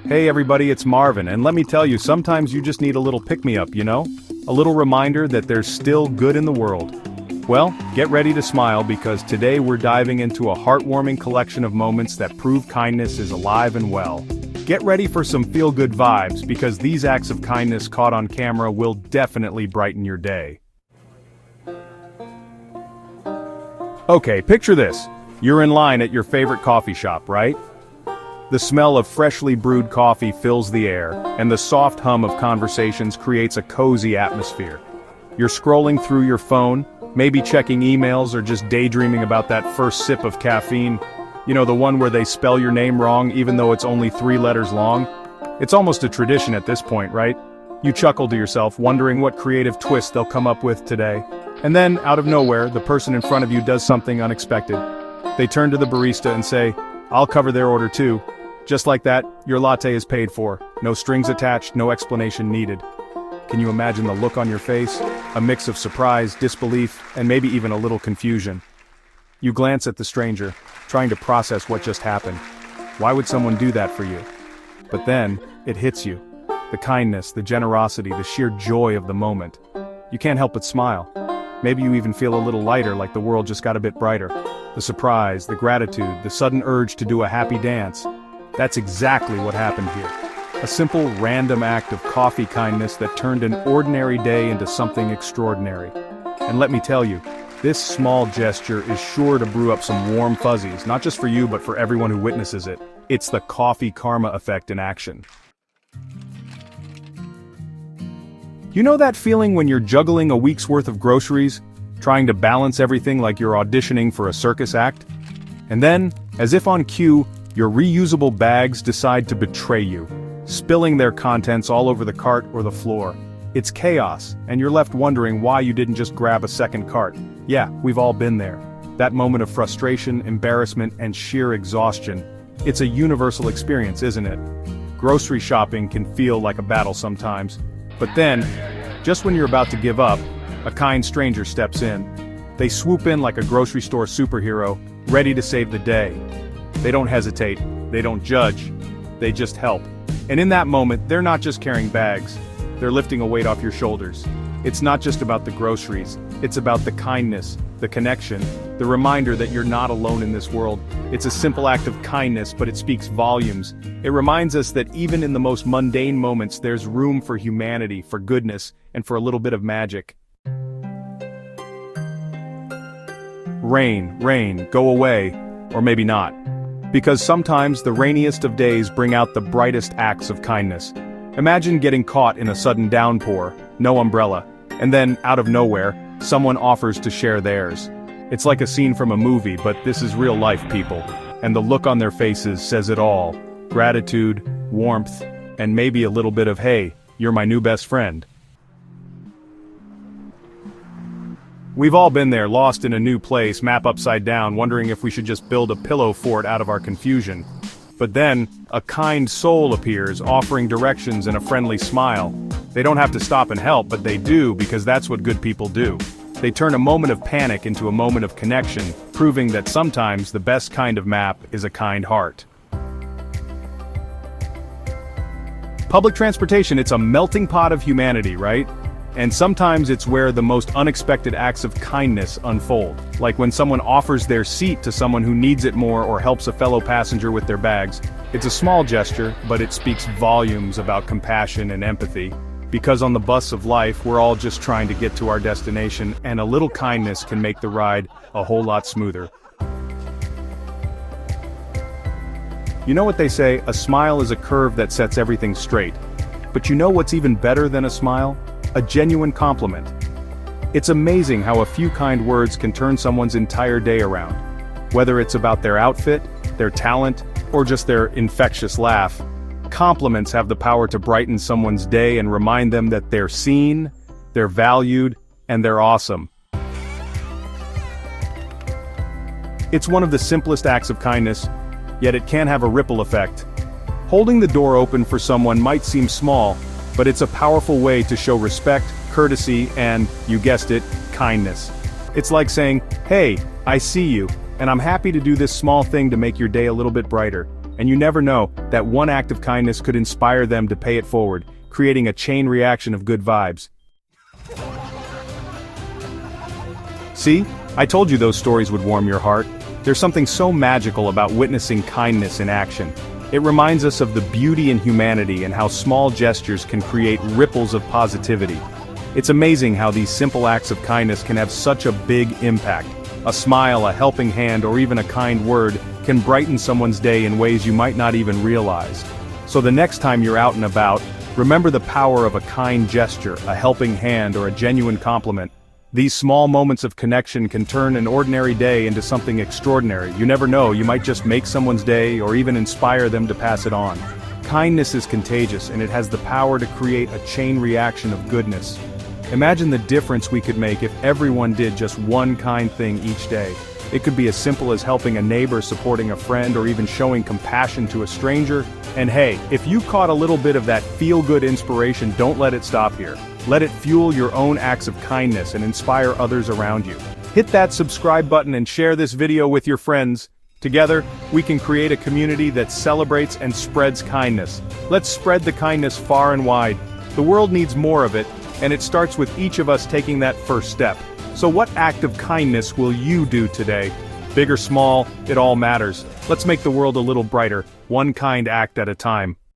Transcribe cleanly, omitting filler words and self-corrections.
Hey everybody, it's Marvin, and let me tell you, sometimes you just need a little pick-me-up, you know? A little reminder that there's still good in the world. Well, get ready to smile because today we're diving into a heartwarming collection of moments that prove kindness is alive and well. Get ready for some feel-good vibes because these acts of kindness caught on camera will definitely brighten your day. Okay, picture this. You're in line at your favorite coffee shop, right? The smell of freshly brewed coffee fills the air, and the soft hum of conversations creates a cozy atmosphere. You're scrolling through your phone, maybe checking emails or just daydreaming about that first sip of caffeine. You know, the one where they spell your name wrong even though it's only 3 letters long? It's almost a tradition at this point, right? You chuckle to yourself, wondering what creative twist they'll come up with today. And then, out of nowhere, the person in front of you does something unexpected. They turn to the barista and say, "I'll cover their order too." Just like that, your latte is paid for. No strings attached, no explanation needed. Can you imagine the look on your face? A mix of surprise, disbelief, and maybe even a little confusion. You glance at the stranger, trying to process what just happened. Why would someone do that for you? But then, it hits you. The kindness, the generosity, the sheer joy of the moment. You can't help but smile. Maybe you even feel a little lighter, like the world just got a bit brighter. The surprise, the gratitude, the sudden urge to do a happy dance. That's exactly what happened here. A simple, random act of coffee kindness that turned an ordinary day into something extraordinary. And let me tell you, this small gesture is sure to brew up some warm fuzzies, not just for you but for everyone who witnesses it. It's the coffee karma effect in action. You know that feeling when you're juggling a week's worth of groceries, trying to balance everything like you're auditioning for a circus act? And then, as if on cue, your reusable bags decide to betray you, spilling their contents all over the cart or the floor. It's chaos, and you're left wondering why you didn't just grab a second cart. Yeah, we've all been there. That moment of frustration, embarrassment, and sheer exhaustion. It's a universal experience, isn't it? Grocery shopping can feel like a battle sometimes. But then, just when you're about to give up, a kind stranger steps in. They swoop in like a grocery store superhero, ready to save the day. They don't hesitate, they don't judge, they just help. And in that moment, they're not just carrying bags, they're lifting a weight off your shoulders. It's not just about the groceries, it's about the kindness, the connection, the reminder that you're not alone in this world. It's a simple act of kindness, but it speaks volumes. It reminds us that even in the most mundane moments, there's room for humanity, for goodness, and for a little bit of magic. Rain, go away, or maybe not. Because sometimes the rainiest of days bring out the brightest acts of kindness. Imagine getting caught in a sudden downpour, no umbrella, and then, out of nowhere, someone offers to share theirs. It's like a scene from a movie, but this is real life, people. And the look on their faces says it all. Gratitude, warmth, and maybe a little bit of, "Hey, you're my new best friend." We've all been there, lost in a new place, map upside down, wondering if we should just build a pillow fort out of our confusion. But then, a kind soul appears, offering directions and a friendly smile. They don't have to stop and help, but they do because that's what good people do. They turn a moment of panic into a moment of connection, proving that sometimes the best kind of map is a kind heart. Public transportation, it's a melting pot of humanity, right? And sometimes it's where the most unexpected acts of kindness unfold. Like when someone offers their seat to someone who needs it more or helps a fellow passenger with their bags. It's a small gesture, but it speaks volumes about compassion and empathy. Because on the bus of life, we're all just trying to get to our destination, and a little kindness can make the ride a whole lot smoother. You know what they say, a smile is a curve that sets everything straight. But you know what's even better than a smile? A genuine compliment. It's amazing how a few kind words can turn someone's entire day around. Whether it's about their outfit, their talent, or just their infectious laugh, compliments have the power to brighten someone's day and remind them that they're seen, they're valued, and they're awesome. It's one of the simplest acts of kindness, yet it can have a ripple effect. Holding the door open for someone might seem small, but it's a powerful way to show respect, courtesy, and, you guessed it, kindness. It's like saying, "Hey, I see you. and I'm happy to do this small thing to make your day a little bit brighter. And you never know, that one act of kindness could inspire them to pay it forward, creating a chain reaction of good vibes. See? I told you those stories would warm your heart. There's something so magical about witnessing kindness in action. It reminds us of the beauty in humanity and how small gestures can create ripples of positivity. It's amazing how these simple acts of kindness can have such a big impact. A smile, a helping hand, or even a kind word can brighten someone's day in ways you might not even realize. So the next time you're out and about, remember the power of a kind gesture, a helping hand, or a genuine compliment. These small moments of connection can turn an ordinary day into something extraordinary. You never know, you might just make someone's day or even inspire them to pass it on. Kindness is contagious, and it has the power to create a chain reaction of goodness. Imagine the difference we could make if everyone did just one kind thing each day. It could be as simple as helping a neighbor, supporting a friend, or even showing compassion to a stranger. And hey, if you caught a little bit of that feel-good inspiration, don't let it stop here. Let it fuel your own acts of kindness and inspire others around you. Hit that subscribe button and share this video with your friends. Together, we can create a community that celebrates and spreads kindness. Let's spread the kindness far and wide. The world needs more of it, and it starts with each of us taking that first step. So what act of kindness will you do today? Big or small, it all matters. Let's make the world a little brighter, one kind act at a time.